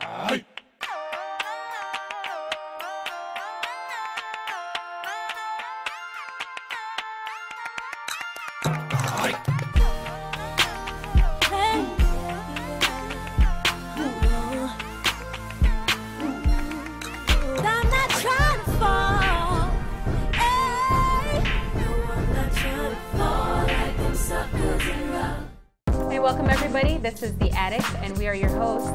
Hey, welcome everybody. This is the Attic, and we are your hosts.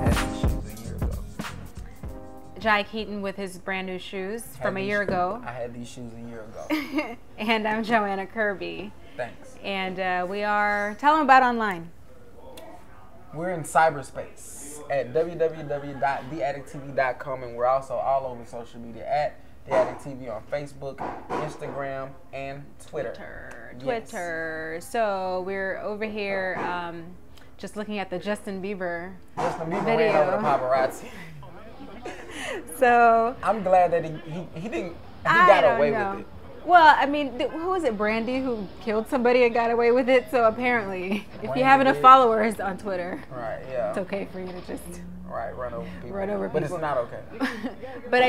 Cathy Keeton with his brand new shoes from a year ago. I had these shoes a year ago. And I'm Joanna Kirby. Thanks. And we are, tell them about online. We're in cyberspace at www.theattictv.com, and we're also all over social media at The Attic TV on Facebook, Instagram, and Twitter. Twitter. So we're over here just looking at the Justin Bieber video. Ran over the paparazzi. So I'm glad that he got away with it. Well, I mean, who was it, Brandy, who killed somebody and got away with it? So apparently, if you have enough followers on Twitter, right, yeah, it's okay for you to just run over people. But it's not okay. But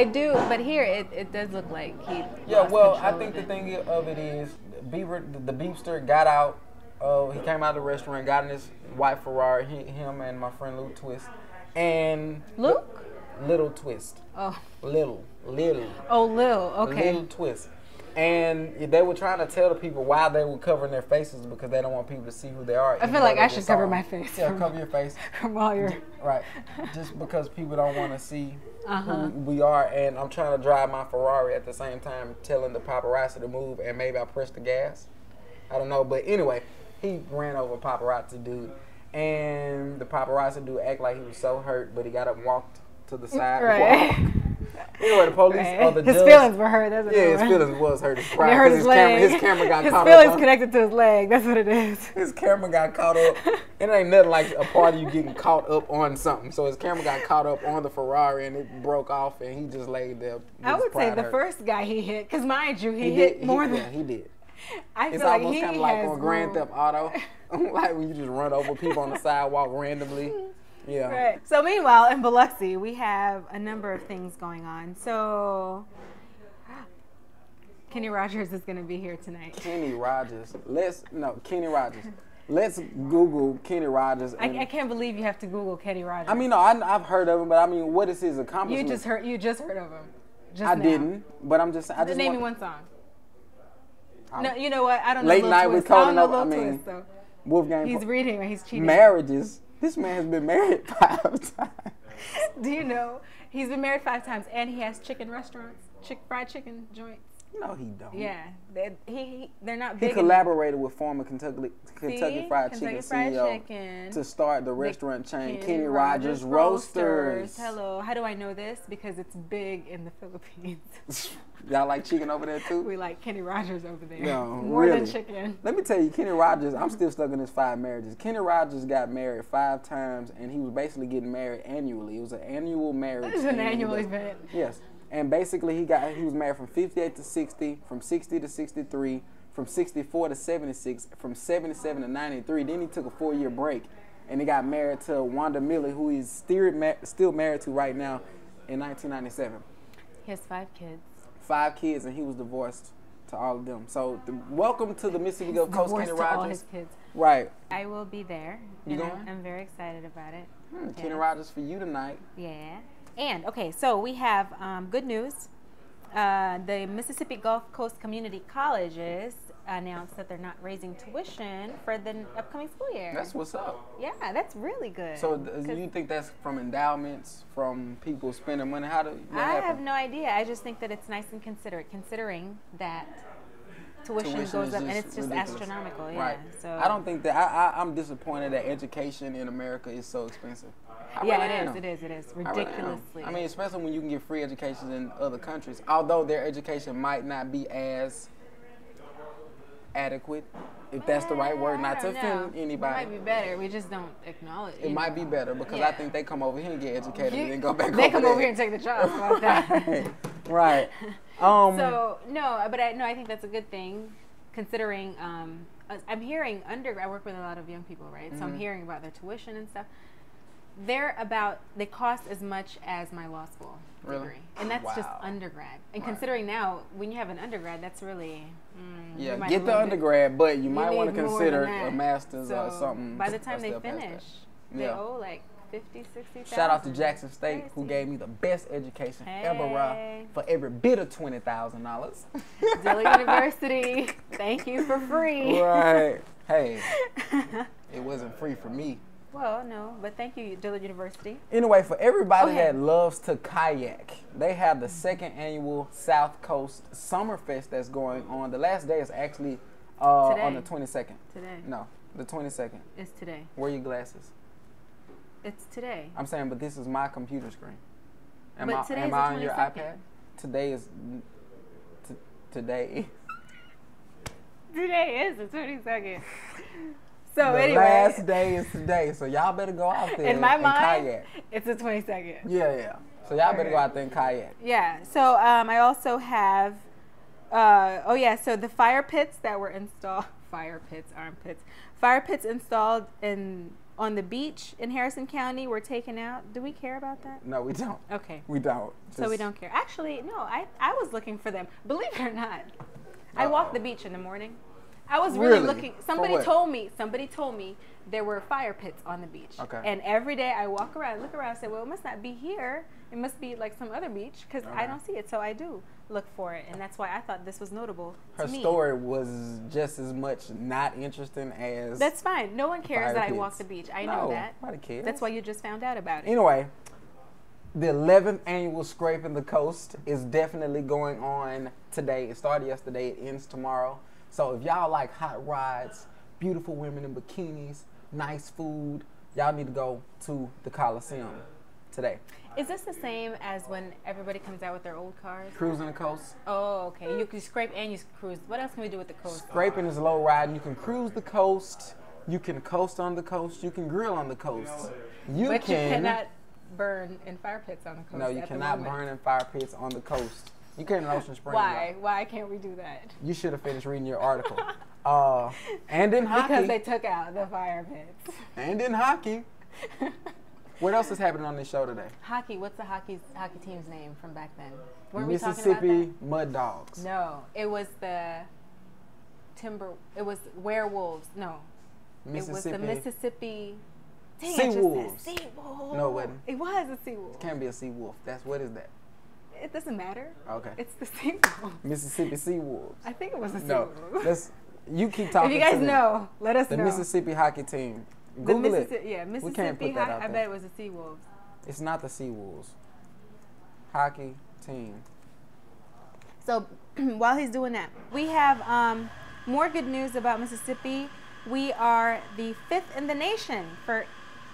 here it does look like he. Yeah, well, I think the thing of it is, Bieber, the Beepster got out. He came out of the restaurant, got in his white Ferrari. Him and my friend Luke Twist, and Luke. Little Twist. Oh. Little. Oh, Lil. Okay. Little Twist. And they were trying to tell the people why they were covering their faces because they don't want people to see who they are. I feel like I should cover my face. Yeah, cover your face. From all your... Right. Just because people don't want to see who we are. And I'm trying to drive my Ferrari at the same time telling the paparazzi to move, and maybe I pressed the gas. I don't know. But anyway, he ran over a paparazzi dude. And the paparazzi dude acted like he was so hurt, but he got up and walked to the sidewalk. Right. Anyway, the police or the judge. His feelings were hurt. That's what his feelings was hurt. His pride. Hurt his leg. His camera got caught up. His feelings connected to his leg. That's what it is. His camera got caught up. It ain't nothing like a part of you getting caught up on something. So his camera got caught up on the Ferrari and it broke off and he just laid there. I would say the first guy he hit, because mind you, he hit more than... Yeah, he did. It's almost kind of like on Grand Theft Auto. Like when you just run over people on the sidewalk randomly. Yeah. Right. So meanwhile, in Biloxi, we have a number of things going on. So Kenny Rogers is going to be here tonight. Kenny Rogers. Kenny Rogers. Let's Google Kenny Rogers. I can't believe you have to Google Kenny Rogers. I mean, no, I've heard of him, but I mean, what is his accomplishment? You just heard of him. I didn't, but I'm just. Name me one song. No, you know what? I don't know. Late Night with Conan. I mean, Twist, so. Wolfgang. He's reading or he's cheating. Marriages. This man has been married 5 times. Do you know he's been married 5 times and he has chicken restaurants, fried chicken joints? No, he don't. Yeah, they're not big. He collaborated with former Kentucky Fried Chicken CEO to start the restaurant chain Kenny Rogers Roasters. Hello, how do I know this? Because it's big in the Philippines. Y'all like chicken over there too? We like Kenny Rogers over there. No, more really. than chicken. Let me tell you, Kenny Rogers, I'm still stuck in his 5 marriages. Kenny Rogers got married 5 times, and he was basically getting married annually. It was an annual marriage. It was an annual event. Yes. And basically, he was married from 58 to 60, from 60 to 63, from 64 to 76, from 77 to 93. Then he took a 4-year break, and he got married to Wanda Millie, who he's still married to right now in 1997. He has 5 kids. 5 kids, and he was divorced to all of them. So, welcome to the Mississippi Gulf Coast, Kenny Rogers. All his kids. Right. I will be there. You going? I'm very excited about it. Kenny Rogers for you tonight. Yeah. And, okay, so we have good news. The Mississippi Gulf Coast Community Colleges announced that they're not raising tuition for the upcoming school year. That's what's up. Yeah, that's really good. So do you think that's from endowments, from people spending money? I have no idea. I just think that it's nice and considerate, considering that tuition goes up and it's just ridiculous. Astronomical. Yeah. Right. So I don't think that I'm disappointed that education in America is so expensive. It is ridiculously. I mean, especially when you can get free education in other countries, although their education might not be as adequate, if that's the right word, not to offend anybody. It might be better. We just don't acknowledge it. It might be better because I think they come over here and get educated and then go back They come over here and take the job like that. Right. So, I think that's a good thing, considering I'm hearing I work with a lot of young people, right? So I'm hearing about their tuition and stuff. they cost as much as my law school degree. And that's just undergrad. And considering now, when you have an undergrad, that's really... yeah, get the undergrad, but you might want to consider a master's or something. By the time they finish, they owe like $50,000, $60,000. Shout out to Jackson State, who gave me the best education ever for every bit of $20,000. Dillon University, thank you for free. Right. Hey, it wasn't free for me. Well, no, but thank you, Dillon University. Anyway, for everybody that loves to kayak, they have the 2nd annual South Coast Summerfest that's going on. The last day is actually on the 22nd. Today. No, the 22nd. It's today. Wear your glasses. It's today. I'm saying, but this is my computer screen. Am I the on your 22nd. iPad? Today is today. Today is the 22nd. So the anyway, last day is today, so y'all better go out there in my and mind, kayak. It's the 22nd. Yeah. So y'all better go out there and kayak. Yeah. So I also have, so the fire pits that were installed, fire pits installed on the beach in Harrison County were taken out. Do we care about that? No, we don't. Okay. We don't. So we don't care. Actually, no, I was looking for them. Believe it or not, I walked the beach in the morning. I was really looking. Somebody told me there were fire pits on the beach. Okay. And every day I look around, and say, well, it must not be here. It must be like some other beach because I don't see it. So I do look for it, and that's why I thought this was notable. Her story was just as much not interesting as. That's fine. No one cares that I walked the beach. I know that. Nobody cares. That's why you just found out about it. Anyway, the 11th annual Scraping the Coast is definitely going on today. It started yesterday. It ends tomorrow. So if y'all like hot rides, beautiful women in bikinis, nice food, y'all need to go to the Coliseum today. Is this the same as when everybody comes out with their old cars? Cruising the coast. Oh, okay. You can scrape and you cruise. What else can we do with the coast? Scraping is low riding. You can cruise the coast. You can coast on the coast. You can grill on the coast. But you cannot burn in fire pits on the coast. No, you cannot burn in fire pits on the coast. You can in Ocean Springs. Why? Why can't we do that? You should have finished reading your article. And in hockey. Because they took out the fire pits. And in hockey. What else is happening on this show today? Hockey. What's the hockey team's name from back then? Weren't Mississippi we talking about that? Mud Dogs. No, it was the It was Werewolves. No, it was the Mississippi. Seawolves. Seawolves. No, it wasn't. It was a seawolf. Can't be a seawolf. What is that? It doesn't matter. Okay. It's the seawolf. Mississippi Seawolves. I think it was a No, seawolf. you keep talking. If you guys know, let us know. The Mississippi hockey team. Google it. Yeah, Mississippi. We can't put that out I there. bet it was the Seawolves. It's not the Seawolves. Hockey team. So while he's doing that, we have more good news about Mississippi. We are the 5th in the nation for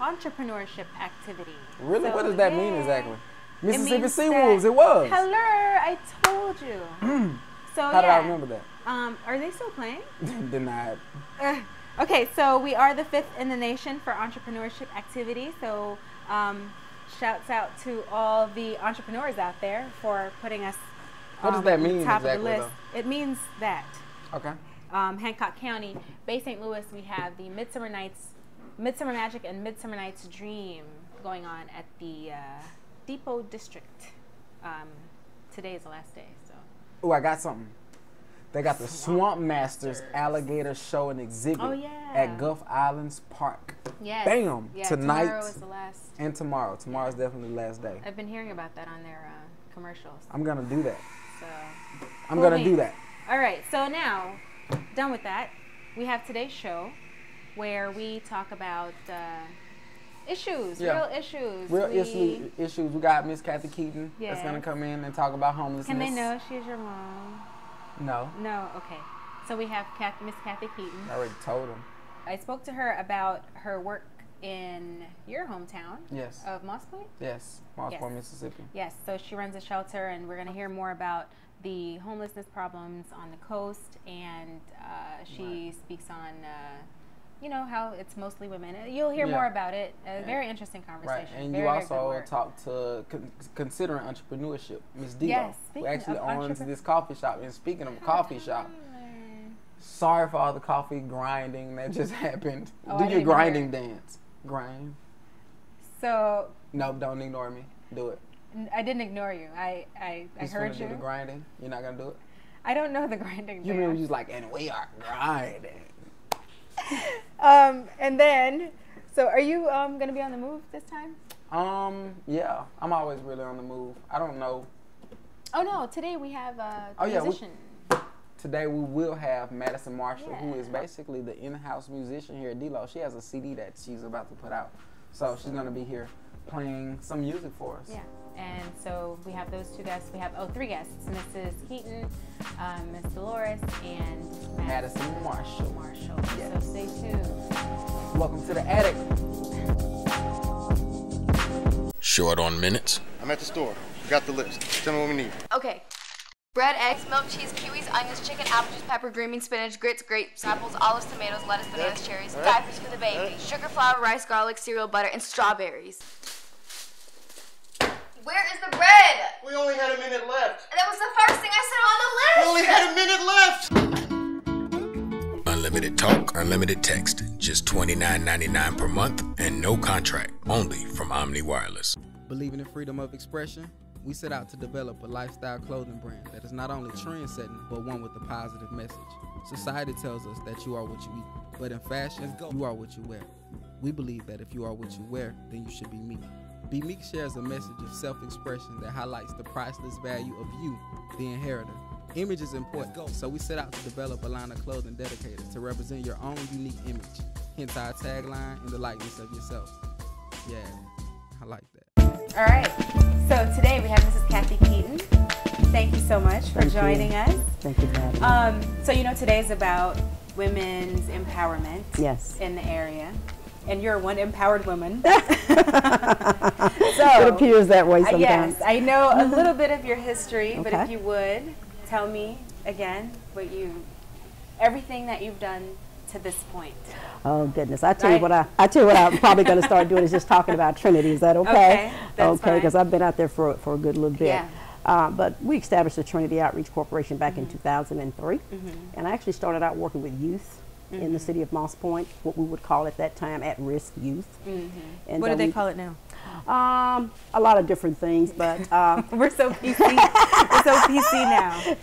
entrepreneurship activity. Really? So, what does that mean exactly? Mississippi means Seawolves, it was. Hello, I told you. So How did I remember that? Are they still playing? Denied. Okay, so we are the 5th in the nation for entrepreneurship activity. So shouts out to all the entrepreneurs out there for putting us what does that mean top exactly, of the list. though? It means that. Okay. Hancock County, Bay St. Louis, we have the Midsummer Magic and Midsummer Night's Dream going on at the Depot District. Today is the last day. So. Oh, I got something. They got the Swamp Masters Alligator Show and Exhibit at Gulf Islands Park. Yes. Bam! Yeah, Tonight tomorrow is the last. and tomorrow. Tomorrow's definitely the last day. I've been hearing about that on their commercials. I'm going to do that. So. I'm going to do that. All right. So now, done with that, we have today's show where we talk about issues, real issues. Real issues. We got Miss Cathy Keeton that's going to come in and talk about homelessness. Can they know she's your mom? No. No, okay. So we have Miss Cathy Keeton. I already told him. I spoke to her about her work in your hometown. Yes. Of Moss Point? Yes, Moss Point, Mississippi. Yes, so she runs a shelter, and we're going to hear more about the homelessness problems on the coast, and she speaks on, how it's mostly women. You'll hear more about it. A very interesting conversation. Right, and you also talked to considering entrepreneurship, Ms. Digo, who actually owns this coffee shop. And speaking of coffee shop, sorry for all the coffee grinding that just happened. Do your grinding dance. Grind. So. Nope, don't ignore me. Do it. I didn't ignore you. I heard you. Do the grinding. You're not gonna do it. I don't know the grinding. You remember you was like, and we are grinding. And then, so are you gonna be on the move this time? Yeah, I'm always really on the move. I don't know. Oh no, today we have a musician. Today we will have Madison Marshall, who is basically the in-house musician here at D-Lo. She has a CD that she's about to put out. So she's gonna be here playing some music for us. Yeah, and so we have those two guests. We have, three guests, Mrs. Keeton, Miss Dolores, and Madison Marshall. Yes. So stay tuned. Welcome to the Attic. Short on minutes. I'm at the store. Got the list. Tell me what we need. Okay. Bread, eggs, milk, cheese, kiwis, onions, chicken, apple juice, pepper, green beans, spinach, grits, grapes, apples, olives, tomatoes, lettuce, bananas, cherries, diapers for the baby, sugar, flour, rice, garlic, cereal, butter, and strawberries. Where is the bread? We only had a minute left. That was the first thing I said on the list. We only had a minute left. Unlimited talk, unlimited text. Just $29.99 per month and no contract. Only from Omni Wireless. Believing in freedom of expression, we set out to develop a lifestyle clothing brand that is not only trend-setting, but one with a positive message. Society tells us that you are what you eat, but in fashion, you are what you wear. We believe that if you are what you wear, then you should be meek. Be Meek shares a message of self-expression that highlights the priceless value of you, the inheritor. Image is important, so we set out to develop a line of clothing dedicated to represent your own unique image, hence our tagline, in the likeness of yourself. Yeah, I like that. All right, so today we have Mrs. Cathy Keeton. Thank you so much for joining us. Thank you for having me. So today's about women's empowerment in the area. And you're one empowered woman. So it appears that way sometimes. Yes, I know a little bit of your history, but if you would tell me again everything that you've done to this point. Oh goodness! I tell you what I'm probably going to start doing is just talking about Trinity. Is that okay? Okay, because I've been out there for a good little bit. Yeah. But we established the Trinity Outreach Corporation back in 2003, and I actually started out working with youth. In the city of Moss Point, what we would call at that time at-risk youth. And what do they call it now? A lot of different things, but we're so PC. We're so PC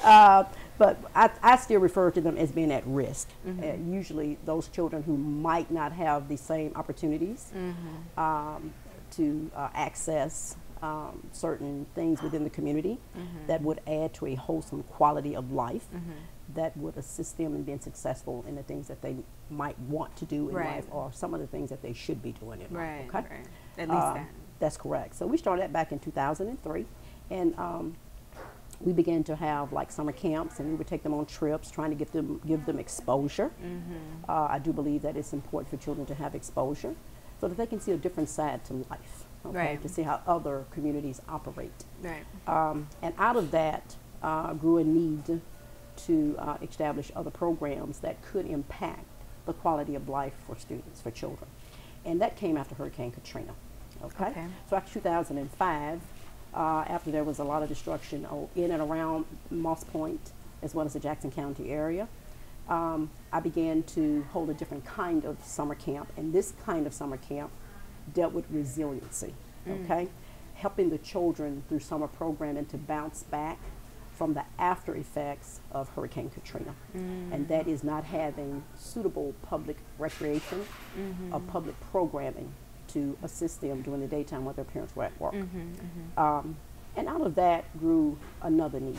now. But I still refer to them as being at risk. Usually those children who might not have the same opportunities to access certain things within the community that would add to a wholesome quality of life. That would assist them in being successful in the things that they might want to do in life, or some of the things that they should be doing in life. Okay? At least that. That's correct. So we started that back in 2003, and we began to have like summer camps, and we would take them on trips, trying to give them exposure. I do believe that it's important for children to have exposure, so that they can see a different side to life. Okay, to see how other communities operate. And out of that grew a need to establish other programs that could impact the quality of life for students, for children. And that came after Hurricane Katrina. Okay. So after 2005, after there was a lot of destruction in and around Moss Point, as well as the Jackson County area, I began to hold a different kind of summer camp. And this kind of summer camp dealt with resiliency, helping the children through summer programming to bounce back from the after effects of Hurricane Katrina. And that is not having suitable public recreation or public programming to assist them during the daytime while their parents were at work. And out of that grew another need.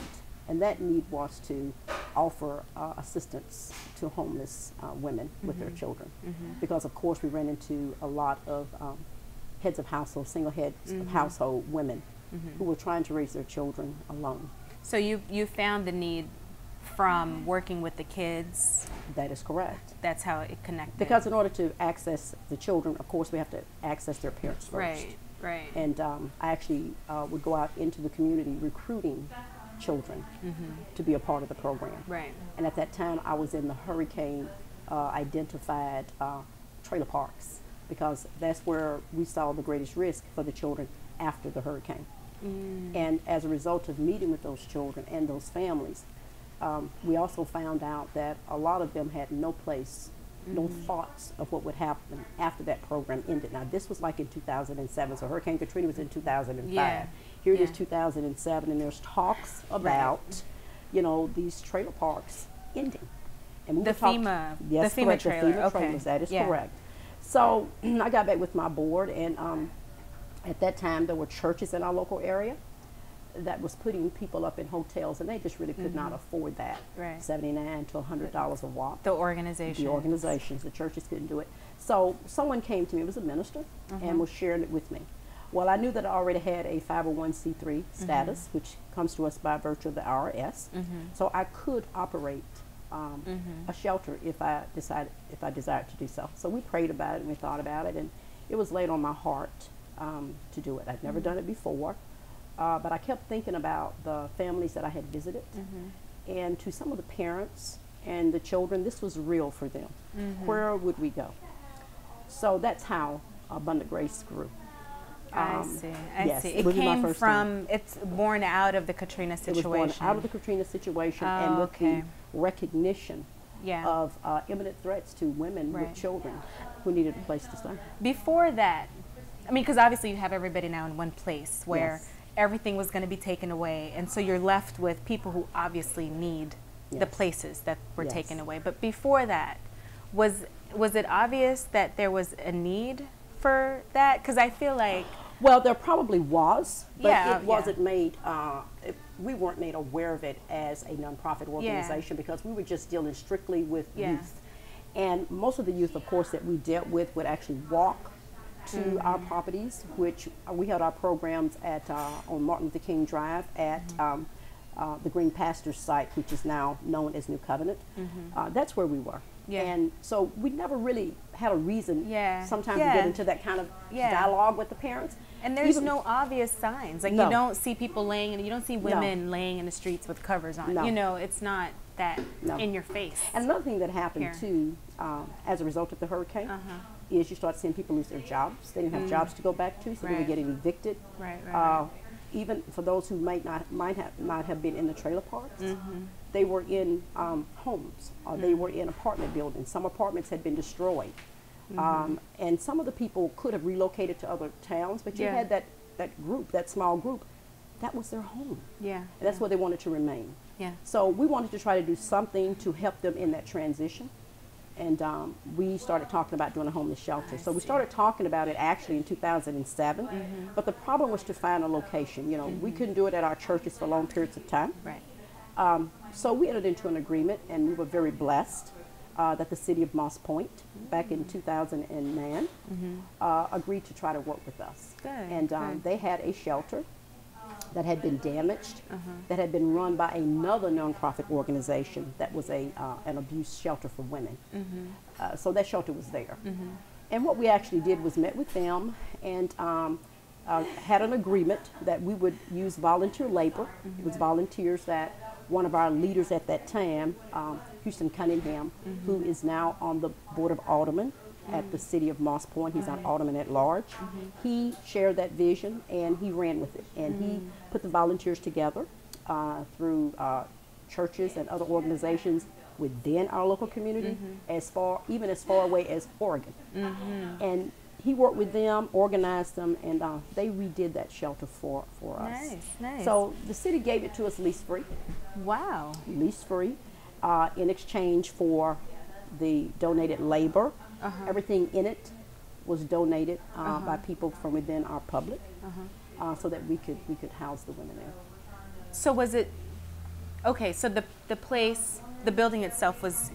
And that need was to offer assistance to homeless women with their children. Because of course we ran into a lot of heads of household, single heads of household women who were trying to raise their children alone. So you found the need from working with the kids? That is correct. That's how it connected. Because in order to access the children, of course, we have to access their parents first. Right. And I actually would go out into the community recruiting children to be a part of the program. And at that time, I was in the hurricane identified trailer parks, because that's where we saw the greatest risk for the children after the hurricane. And as a result of meeting with those children and those families, we also found out that a lot of them had no place no thoughts of what would happen after that program ended. Now, this was like in 2007, so Hurricane Katrina was in 2005. Yeah. Here it is 2007, and there's talks about, you know, these trailer parks ending. And we The were talk- FEMA, yes, the FEMA correct, trailer. The FEMA Okay. trailers, that is Yeah. correct. So I got back with my board, and at that time there were churches in our local area that was putting people up in hotels, and they just really could not afford that. Right. $79 to $100 a watt. The organization. The organizations, the churches couldn't do it. So someone came to me, it was a minister, and was sharing it with me. Well, I knew that I already had a 501c3 status, which comes to us by virtue of the IRS. So I could operate a shelter if I desired to do so. So we prayed about it and we thought about it, and it was laid on my heart to do it. I'd never done it before, but I kept thinking about the families that I had visited, and to some of the parents and the children, this was real for them. Where would we go? So that's how Abundant Grace grew. I see. I yes, see. it It would be my came first from, it's born out of the Katrina situation. It was born out of the Katrina situation, and with the recognition Yeah. of imminent threats to women with children who needed a place to stay. Before that, I mean, because obviously you have everybody now in one place where Yes. everything was going to be taken away, and so you're left with people who obviously need the Yes. places that were Yes. taken away. But before that, was it obvious that there was a need for that? Because I feel like Well, there probably was, but Yeah, it wasn't made, we weren't made aware of it as a nonprofit organization because we were just dealing strictly with youth. And most of the youth, of course, that we dealt with would actually walk to our properties, which we had our programs at on Martin Luther King Drive at the Green Pastures site, which is now known as New Covenant. That's where we were. Yeah. And so we never really had a reason sometimes to Yeah. get into that kind of dialogue with the parents. And there's Even- no obvious signs. Like No. you don't see people laying, and you don't see women laying in the streets with covers on. No. You know, it's not that No. in your face. And another thing that happened Here. too, as a result of the hurricane, is you start seeing people lose their jobs. They didn't have jobs to go back to, so they were Right. getting evicted. Right, right. Even for those who might have been in the trailer parks, they were in homes, or they were in apartment buildings. Some apartments had been destroyed, and some of the people could have relocated to other towns, but you had that group, that small group, that was their home. Yeah. And that's where they wanted to remain. Yeah. So we wanted to try to do something to help them in that transition. And we started talking about doing a homeless shelter. So we started talking about it actually in 2007. But the problem was to find a location. You know, we couldn't do it at our churches for long periods of time. Right. So we entered into an agreement, and we were very blessed that the city of Moss Point, back in 2009, agreed to try to work with us. Good, And good. they had a shelter that had been damaged, that had been run by another nonprofit organization that was an abuse shelter for women. So that shelter was there. And what we actually did was met with them and had an agreement that we would use volunteer labor. It was volunteers that one of our leaders at that time, Houston Cunningham, who is now on the Board of Aldermen at the city of Moss Point. He's an alderman at large. He shared that vision and he ran with it. And he put the volunteers together through churches and other organizations within our local community, even as far away as Oregon. And he worked with them, organized them, and they redid that shelter for us. Nice, nice. So the city gave it to us lease free. Wow. Lease free, in exchange for the donated labor. Everything in it was donated by people from within our public, so that we could house the women there. So was it okay? So the place, the building itself was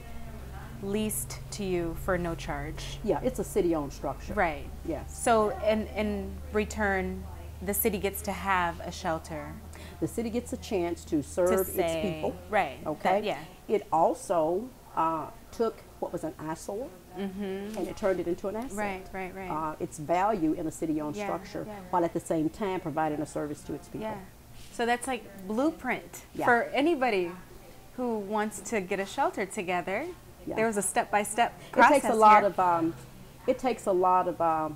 leased to you for no charge. Yeah, it's a city-owned structure. Right. Yes. So in return, the city gets to have a shelter. The city gets a chance to serve its people. Right. Okay. Yeah. It also took what was an eyesore and it turned it into an asset. Right. Its value in a city-owned structure, while at the same time providing a service to its people. Yeah. So that's like blueprint Yeah. for anybody who wants to get a shelter together. Yeah. There was a step-by-step It process takes a lot here. of it takes a lot of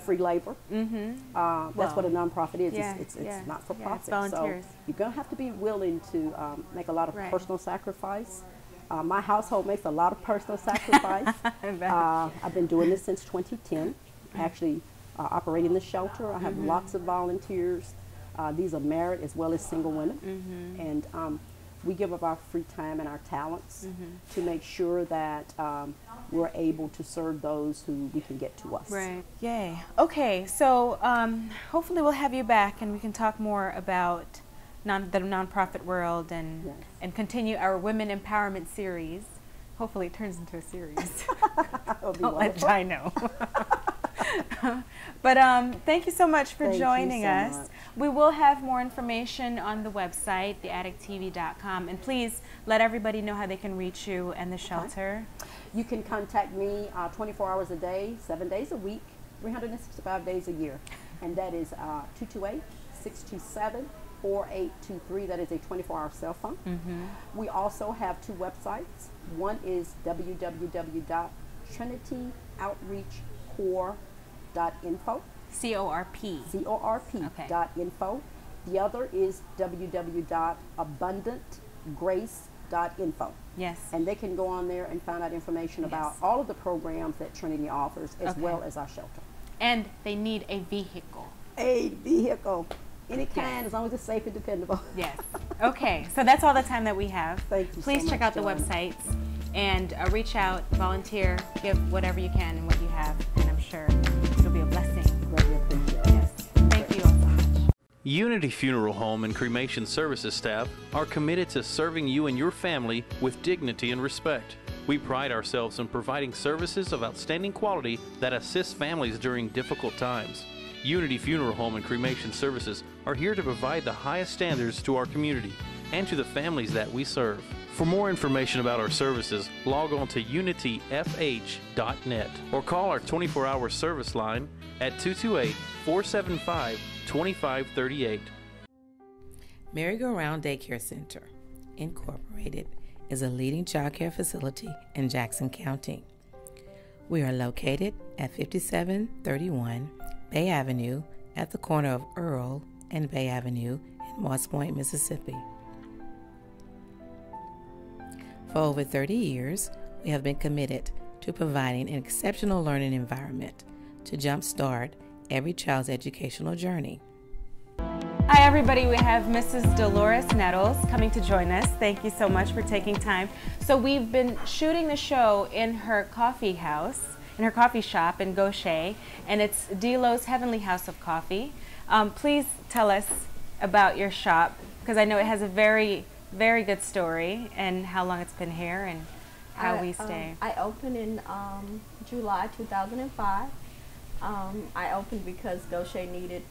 free labor. That's what a nonprofit is. yeah, It's yeah, not for yeah, profit. it's volunteers. So you're gonna have to be willing to make a lot of Right. personal sacrifice. My household makes a lot of personal sacrifice. I've been doing this since 2010, actually operating the shelter. I have lots of volunteers. These are married as well as single women. And we give up our free time and our talents to make sure that we're able to serve those who we can get to us. Right. Yay. Okay, so hopefully we'll have you back and we can talk more about the nonprofit world and and continue our women empowerment series. Hopefully it turns into a series. Don't let Jai know. But thank you so much for joining us. We will have more information on the website, theattictv.com, and please let everybody know how they can reach you and the shelter. You can contact me 24 hours a day, 7 days a week, 365 days a year, and that is 228-627-4823. That is a 24-hour cell phone. We also have two websites. One is www.trinityoutreachcorps.info. C-O-R-P. C-O-R-P.info. The other is www.abundantgrace.info. Yes. And they can go on there and find out information about all of the programs that Trinity offers, as well as our shelter. And they need a vehicle. A vehicle. Any kind, as long as it's safe and dependable. Yes. Okay, so that's all the time that we have. Thank you. Please check out the websites and reach out, volunteer, give whatever you can and what you have, and I'm sure it'll be a blessing. Yes. Thank you all so much. Unity Funeral Home and Cremation Services staff are committed to serving you and your family with dignity and respect. We pride ourselves in providing services of outstanding quality that assist families during difficult times. Unity Funeral Home and Cremation Services are here to provide the highest standards to our community and to the families that we serve. For more information about our services, log on to unityfh.net or call our 24-hour service line at 228-475-2538. Merry-Go-Round Daycare Center, Incorporated, is a leading child care facility in Jackson County. We are located at 5731 Bay Avenue at the corner of Earl and Bay Avenue in Moss Point, Mississippi. For over 30 years, we have been committed to providing an exceptional learning environment to jumpstart every child's educational journey. Hi everybody, we have Mrs. Dolores Nettles coming to join us. Thank you so much for taking time. So we've been shooting the show in her coffee house, in her coffee shop in Gaucher, and it's Delo's Heavenly House of Coffee. Please tell us about your shop, because I know it has a very good story, and how long it's been here and how we stay. I opened in July 2005. I opened because Gaucher needed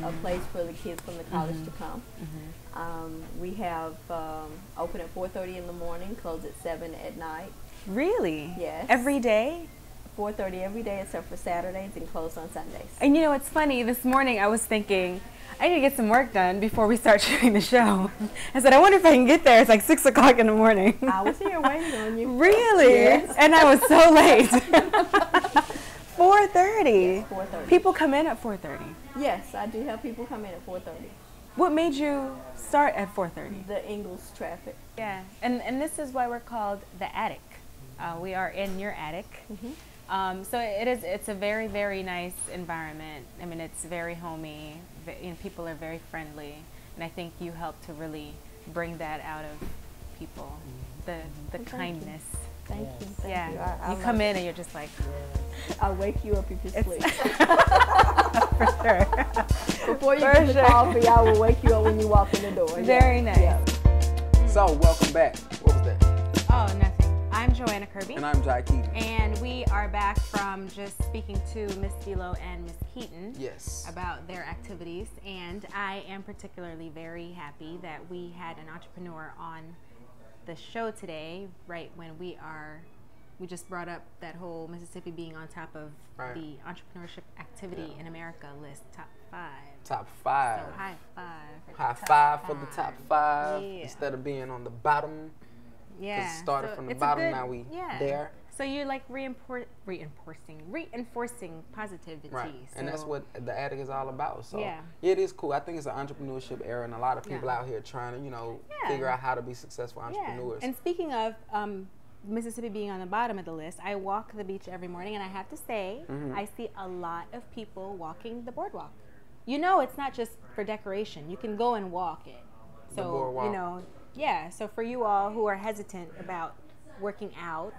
a place for the kids from the college to come. We have open at 4:30 in the morning, close at 7 at night. Really? Yes. Every day? 4:30 every day except for Saturdays, and closed on Sundays. And you know, it's funny, this morning I was thinking, I need to get some work done before we start shooting the show. I said, I wonder if I can get there. It's like 6 o'clock in the morning. I was here waiting on you. Really? Yes. And I was so late. 4:30? Yes, 4:30. People come in at 4:30? Yes, I do have people come in at 4:30. What made you start at 4:30? The Ingalls traffic. Yeah, and this is why we're called the Attic. We are in your attic. So it's a very nice environment. I mean, it's very homey. People are very friendly, and I think you help to really bring that out of people, the kindness. Thank you. Thank you. You come in and you're just like, I'll wake you up if you sleep. For sure. Before you get the coffee, I will wake you up when you walk in the door. Very nice. Yeah. So, welcome back. What was that? Oh, nothing. I'm Joanna Kirby. And I'm Cathy Keeton. And we are back from just speaking to Miss Delo and Miss Keeton about their activities. And I am particularly very happy that we had an entrepreneur on the show today, right when we just brought up that whole Mississippi being on top of the entrepreneurship activity in America list, top 5. Top 5. So high five. High five for the top 5 instead of being on the bottom. Yeah. It started from the bottom, now we there. So you're like reinforcing positivity. Right, So, and that's what the Attic is all about. So yeah, it is cool. I think it's an entrepreneurship era, and a lot of people out here trying to, you know, figure out how to be successful entrepreneurs. And speaking of Mississippi being on the bottom of the list, I walk the beach every morning, and I have to say, I see a lot of people walking the boardwalk. You know, it's not just for decoration. You can go and walk it. So, you know, so for you all who are hesitant about working out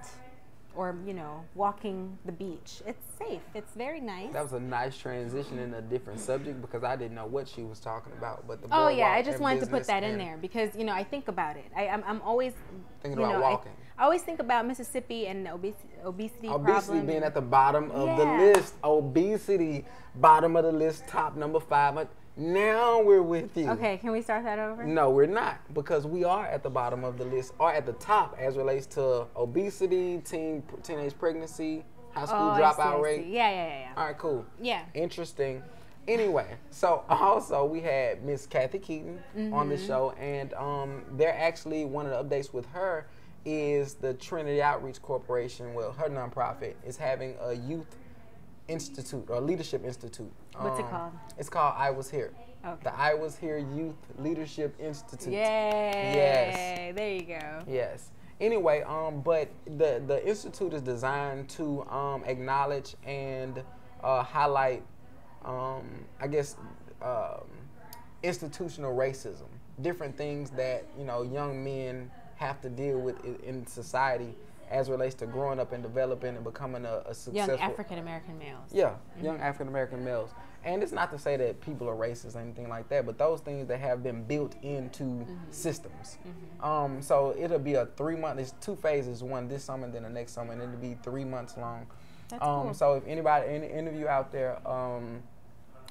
or, you know, walking the beach, it's safe. It's very nice. That was a nice transition in a different subject because I didn't know what she was talking about. But the I just wanted to put that in there because, you know, I think about it. I'm always thinking about walking. I always think about Mississippi and obesity problem. Being at the bottom of the list. Obesity, bottom of the list, top number 5. Now we're with you. Okay, can we start that over? No, we're not, because we are at the bottom of the list, or at the top as relates to obesity, teenage pregnancy, high school dropout rate. Yeah. All right, cool. Yeah. Interesting. Anyway, so also we had Miss Cathy Keeton on the show, and they're actually, one of the updates with her is the Trinity Outreach Corporation, well, her nonprofit, is having a youth institute or leadership institute. What's it called? It's called I Was Here. Okay. The I Was Here Youth Leadership Institute. Yay! Yes. There you go. Yes. Anyway, but the institute is designed to acknowledge and highlight, I guess, institutional racism, different things that, you know, young men have to deal with in society as relates to growing up and developing and becoming a successful... Young African-American males. Yeah, young African-American males. And it's not to say that people are racist or anything like that, but those things that have been built into systems. So it'll be a 3-month, it's 2 phases, one this summer and then the next summer, and it'll be 3 months long. That's cool. So if anybody, any of you out there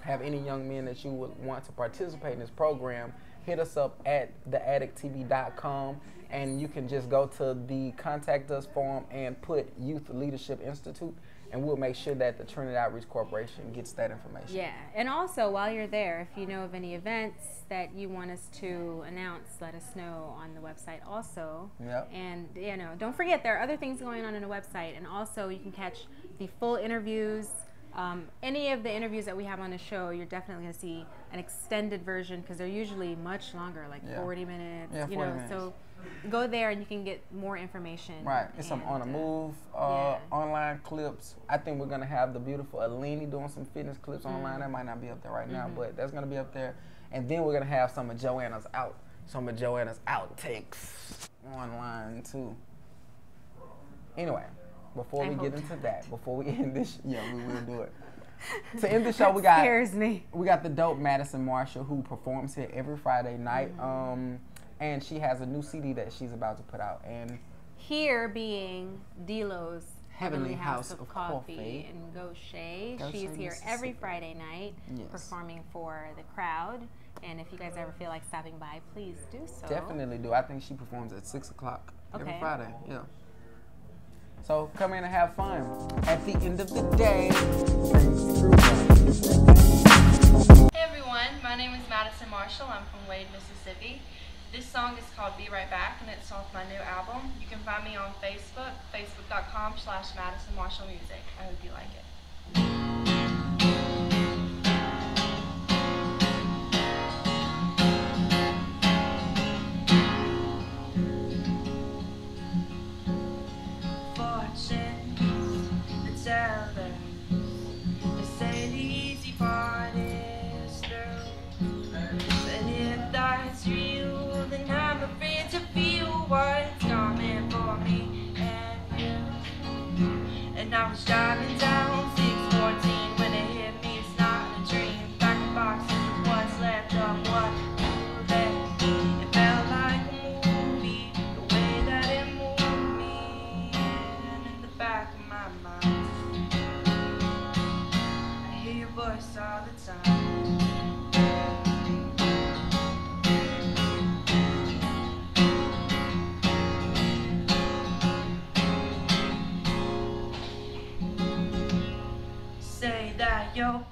have any young men that you would want to participate in this program, hit us up at theattictv.com, and you can just go to the Contact Us form and put Youth Leadership Institute, and we'll make sure that the Trinity Outreach Corporation gets that information. Yeah, and also while you're there, if you know of any events that you want us to announce, let us know on the website also. Yep. And, you know, don't forget there are other things going on the website, and also you can catch the full interviews. Any of the interviews that we have on the show, you're definitely going to see an extended version because they're usually much longer, like 40 minutes. Yeah, 40 minutes. So go there and you can get more information. Right. It's some on the move online clips. I think we're going to have the beautiful Alini doing some fitness clips online. That might not be up there right now, but that's going to be up there. And then we're going to have some of Joanna's outtakes online too. Anyway. Before we get into that, before we end this, we will do it. To end the show, we got the dope Madison Marshall, who performs here every Friday night, and she has a new CD that she's about to put out. And here being D-Lo's Heavenly House of Coffee in Gaucher. She's here every Friday night performing for the crowd. And if you guys ever feel like stopping by, please do so. Definitely do. I think she performs at 6 o'clock every Friday. Yeah. So come in and have fun. At the end of the day, Hey everyone, my name is Madison Marshall. I'm from Wade, Mississippi. This song is called Be Right Back, and it's off my new album. You can find me on Facebook, facebook.com/Madison Marshall Music. I hope you like it. And I was driving down 614 when it hit me, it's not a dream. Back in boxes with what's left of what left. It felt like a movie, the way that it moved me. And in the back of my mind, I hear your voice all the time. Say that you're